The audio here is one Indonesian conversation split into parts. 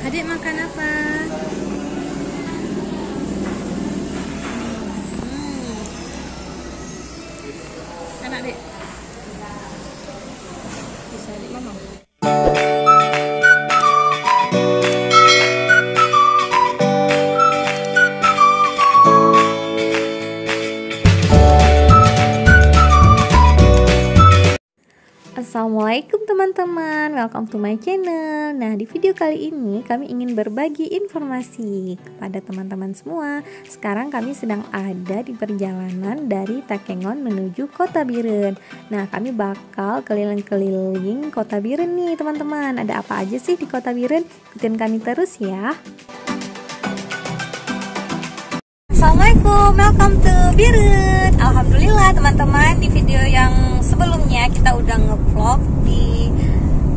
Adik makan apa? Enak, Dek. Bisa Adik ngomong. Assalamualaikum teman-teman, welcome to my channel. Nah, di video kali ini kami ingin berbagi informasi kepada teman-teman semua. Sekarang kami sedang ada di perjalanan dari Takengon menuju Kota Biren. Nah, kami bakal keliling-keliling Kota Biren nih teman-teman. Ada apa aja sih di Kota Biren? Ikutin kami terus ya. Assalamualaikum, welcome to Biren. Alhamdulillah teman-teman, di video yang sebelumnya kita udah ngevlog di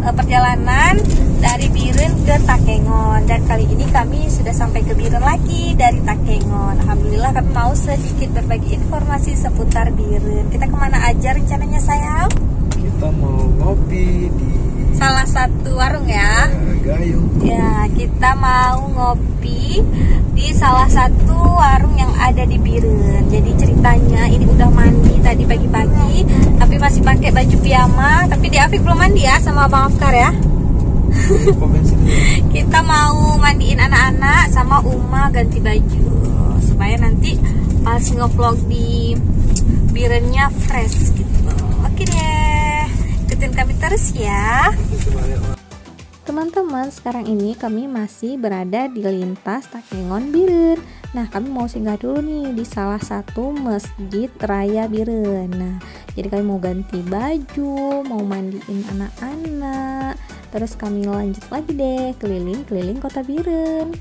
perjalanan dari Biren ke Takengon, dan kali ini kami sudah sampai ke Biren lagi dari Takengon. Alhamdulillah kami mau sedikit berbagi informasi seputar Biren. Kita kemana aja rencananya sayang? Kita mau ngopi di Salah satu warung ya. Gayung. Ya, kita mau ngopi di salah satu warung yang ada di Biren. Jadi ceritanya ini udah mandi tadi pagi-pagi, tapi masih pakai baju piyama. Tapi di Afik belum mandi ya sama Bang Afkar ya. Kita mau mandiin anak-anak sama Uma ganti baju supaya nanti pas ngevlog di Birennya fresh gitu. Oke deh, ikutin kami terus ya. Teman-teman, sekarang ini kami masih berada di lintas Takengon Biren. Nah, kami mau singgah dulu nih di salah satu masjid raya Biren. Nah, jadi kami mau ganti baju, mau mandiin anak-anak. Terus kami lanjut lagi deh keliling-keliling Kota Biren.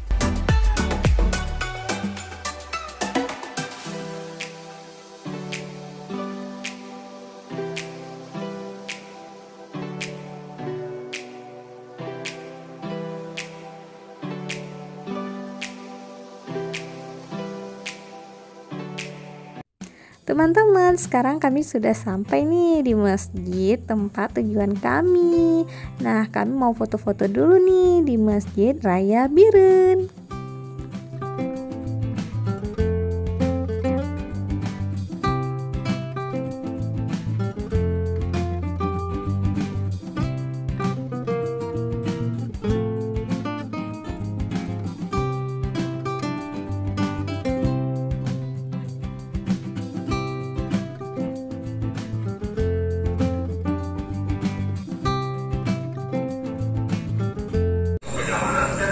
Teman-teman, sekarang kami sudah sampai nih di masjid tempat tujuan kami. Nah, kami mau foto-foto dulu nih di Masjid Raya Biren.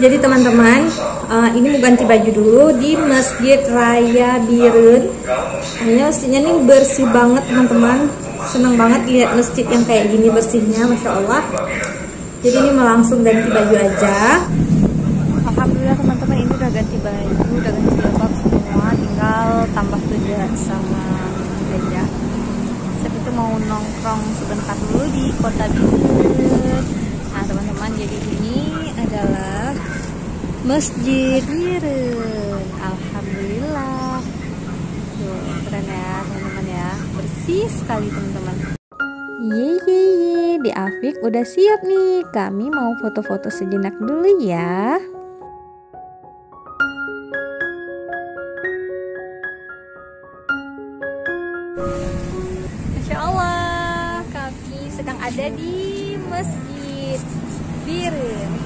Jadi teman-teman, ini mau ganti baju dulu di Masjid Raya Biren. Masjidnya nih bersih banget teman-teman. Senang banget lihat masjid yang kayak gini bersihnya, masya Allah. Jadi ini mau langsung ganti baju aja. Alhamdulillah teman-teman, ini udah ganti baju, udah ganti jilbab semua. Tinggal tambah tujuan sama aja. Saya itu mau nongkrong sebentar dulu di Kota Biren. Nah teman-teman, jadi ini adalah Masjid Biren. Alhamdulillah. Tuh, keren ya teman-teman ya. Bersih sekali teman-teman. Ye, di Afik udah siap nih. Kami mau foto-foto sejenak dulu ya. Masya Allah, kami sedang ada di Masjid Biren.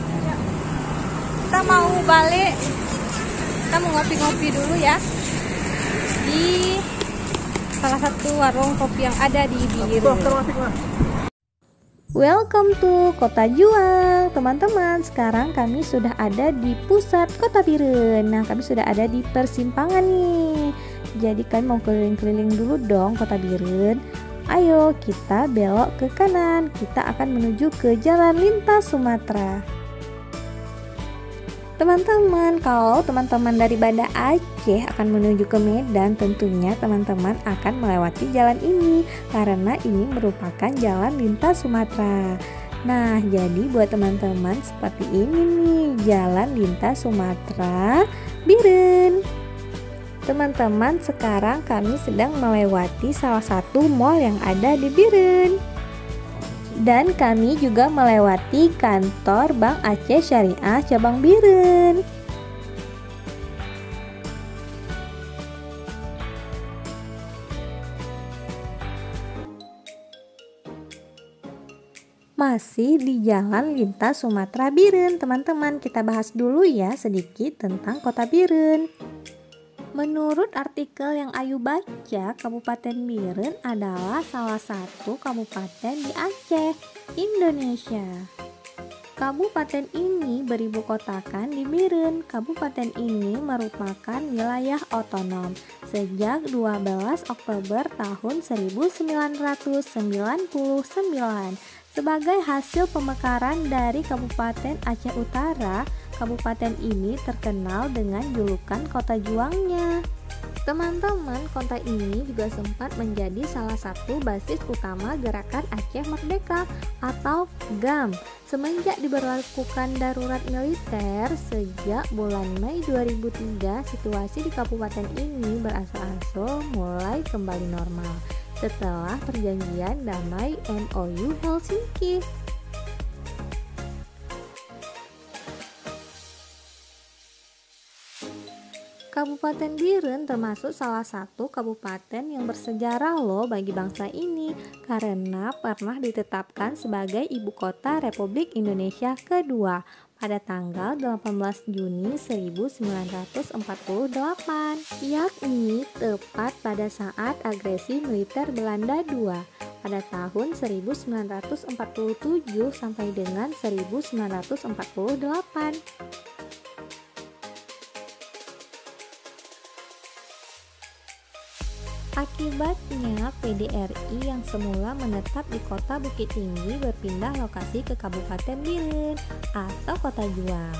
Kita mau balik, kita mau ngopi-ngopi dulu ya di salah satu warung kopi yang ada di Biren. Welcome to Kota Juang teman-teman. Sekarang kami sudah ada di pusat Kota Biren. Nah, kami sudah ada di persimpangan nih. Jadi kami mau keliling-keliling dulu dong Kota Biren. Ayo kita belok ke kanan. Kita akan menuju ke Jalan Lintas Sumatera. Teman-teman, kalau teman-teman dari Banda Aceh akan menuju ke Medan, tentunya teman-teman akan melewati jalan ini karena ini merupakan jalan lintas Sumatera. Nah, jadi buat teman-teman seperti ini nih, jalan lintas Sumatera Biren. Teman-teman, sekarang kami sedang melewati salah satu mall yang ada di Biren. Dan kami juga melewati kantor Bank Aceh Syariah cabang Biren. Masih di Jalan Lintas Sumatera Biren, teman-teman, kita bahas dulu ya sedikit tentang Kota Biren. Menurut artikel yang Ayu baca, Kabupaten Biren adalah salah satu kabupaten di Aceh, Indonesia. Kabupaten ini beribu kotakan di Biren. Kabupaten ini merupakan wilayah otonom sejak 12 Oktober tahun 1999. Sebagai hasil pemekaran dari Kabupaten Aceh Utara, kabupaten ini terkenal dengan julukan Kota Juangnya. Teman-teman, kota ini juga sempat menjadi salah satu basis utama gerakan Aceh Merdeka atau GAM semenjak diberlakukan darurat militer sejak bulan Mei 2003. Situasi di kabupaten ini berangsur-angsur mulai kembali normal setelah perjanjian damai MOU Helsinki. Kabupaten Biren termasuk salah satu kabupaten yang bersejarah loh bagi bangsa ini karena pernah ditetapkan sebagai ibu kota Republik Indonesia kedua pada tanggal 18 Juni 1948, yakni tepat pada saat agresi militer Belanda II pada tahun 1947 sampai dengan 1948. Akibatnya, PDRI yang semula menetap di kota Bukit Tinggi berpindah lokasi ke Kabupaten Biren atau Kota Juang.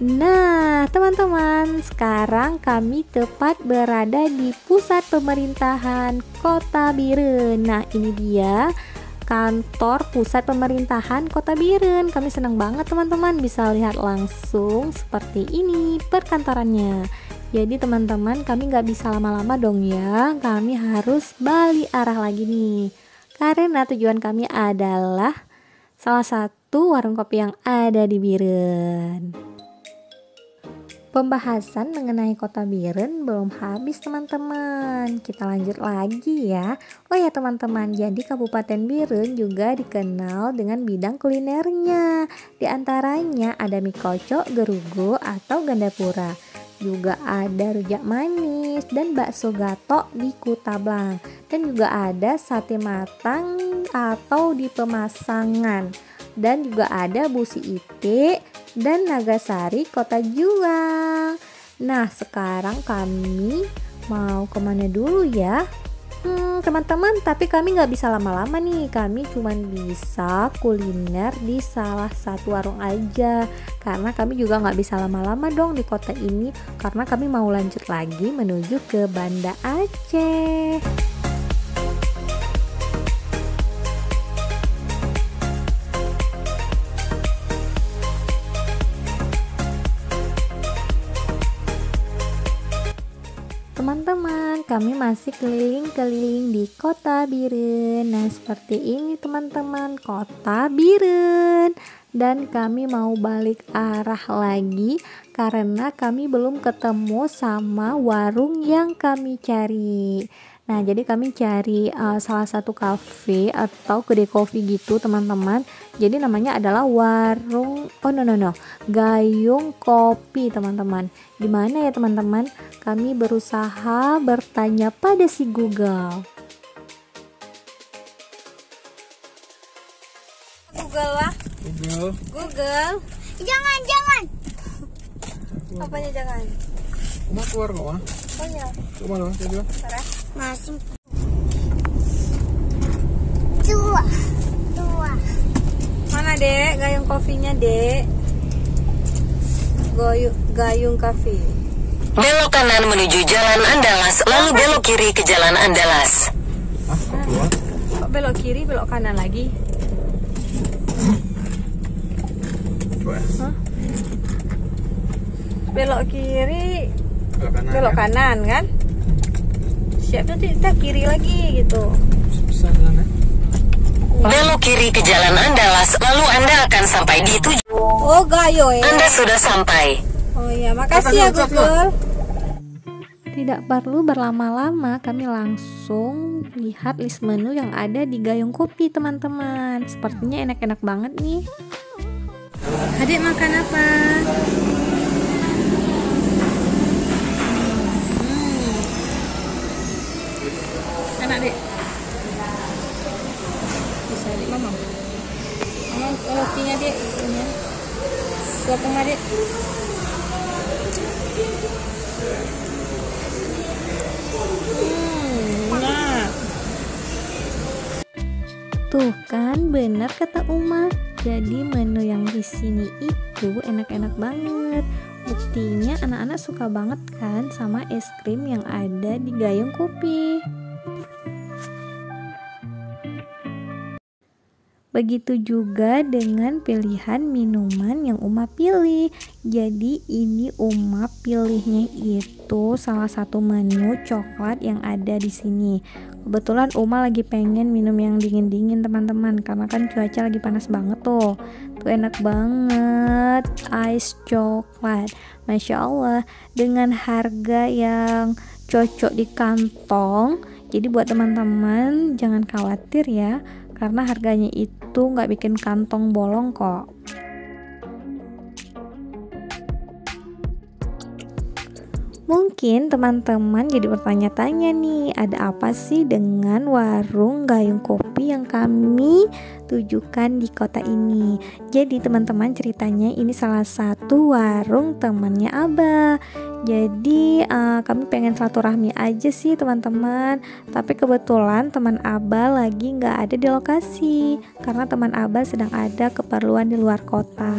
Nah, teman-teman, sekarang kami tepat berada di pusat pemerintahan Kota Biren. Nah, ini dia kantor pusat pemerintahan Kota Biren. Kami senang banget teman-teman bisa lihat langsung seperti ini perkantorannya. Jadi teman-teman, kami nggak bisa lama-lama dong ya, kami harus balik arah lagi nih karena tujuan kami adalah salah satu warung kopi yang ada di Biren. Pembahasan mengenai Kota Biren belum habis teman-teman, kita lanjut lagi ya. Oh ya teman-teman, jadi Kabupaten Biren juga dikenal dengan bidang kulinernya. Di antaranya ada mie kocok, gerugo atau gandapura. Juga ada rujak manis dan bakso gatok di Kutablang. Dan juga ada sate matang atau di Pemasangan. Dan juga ada Busi Ite dan Nagasari Kota Juang. Nah, sekarang kami mau kemana dulu ya? Teman-teman, tapi kami nggak bisa lama-lama nih. Kami cuma bisa kuliner di salah satu warung aja karena kami juga nggak bisa lama-lama dong di kota ini karena kami mau lanjut lagi menuju ke Banda Aceh. Teman-teman, kami masih keliling-keliling di Kota Biren. Nah, seperti ini teman-teman, Kota Biren. Dan kami mau balik arah lagi karena kami belum ketemu sama warung yang kami cari. Nah, jadi kami cari salah satu kafe atau kedai kopi gitu teman-teman. Jadi namanya adalah warung Gayung Kopi teman-teman. Di mana ya teman-teman? Kami berusaha bertanya pada si Google. Google lah. Google. Jangan. Apanya jangan? Mau keluar nggak mah? Oh ya. Kemana mah? Coba. Masih. Dua. Mana dek? Gayung kopinya dek. Gayung Cafe. Belok kanan menuju Jalan Andalas, lalu belok kiri ke Jalan Andalas. Kok keluar? Kok belok kiri, belok kanan lagi? Coba. Hah? Belok kiri, Belok kanan. kan? Siap, nanti kita kiri lagi gitu. Bisa jalan ya? Belok kiri ke Jalan Andalas, lalu Anda akan sampai di tujuan. Oh, gayo ya. Anda sudah sampai. Oh ya, makasih ya Google. Tidak perlu berlama-lama, kami langsung lihat list menu yang ada di Gayung Kopi, teman-teman. Sepertinya enak-enak banget nih. Adik makan apa? Enak, Dek. Bisa, Dek, Mama. Mama rotinya, Dek. Ini. Suapin, Dek. Nah. Tuh kan benar kata Uma. Jadi menu yang di sini itu enak-enak banget. Buktinya anak-anak suka banget kan sama es krim yang ada di Gayung Kopi. Begitu juga dengan pilihan minuman yang Uma pilih. Jadi ini Uma pilihnya itu salah satu menu coklat yang ada di sini. Kebetulan Uma lagi pengen minum yang dingin-dingin, teman-teman, karena kan cuaca lagi panas banget tuh. Tuh enak banget, ice coklat. Masya Allah, dengan harga yang cocok di kantong. Jadi buat teman-teman jangan khawatir ya, karena harganya itu nggak bikin kantong bolong kok. Mungkin teman-teman jadi bertanya-tanya nih, ada apa sih dengan warung Gayung Kopi yang kami tujukan di kota ini? Jadi teman-teman, ceritanya ini salah satu warung temannya Abah. Jadi kami pengen silaturahmi aja sih teman-teman. Tapi kebetulan teman Abah lagi nggak ada di lokasi karena teman Abah sedang ada keperluan di luar kota.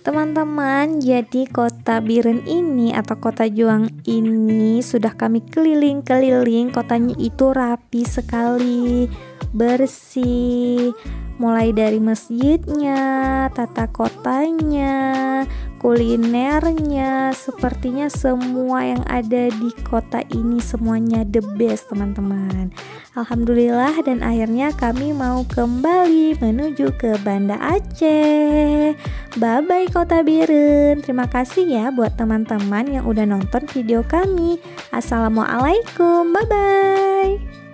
Teman-teman, jadi kota Biren ini atau kota Juang ini sudah kami keliling-keliling. Kotanya itu rapi sekali, bersih, mulai dari masjidnya, tata kotanya, kulinernya, sepertinya semua yang ada di kota ini semuanya the best, teman-teman. Alhamdulillah, dan akhirnya kami mau kembali menuju ke Banda Aceh. Bye bye Kota Biren. Terima kasih ya buat teman-teman yang udah nonton video kami. Assalamualaikum, bye bye.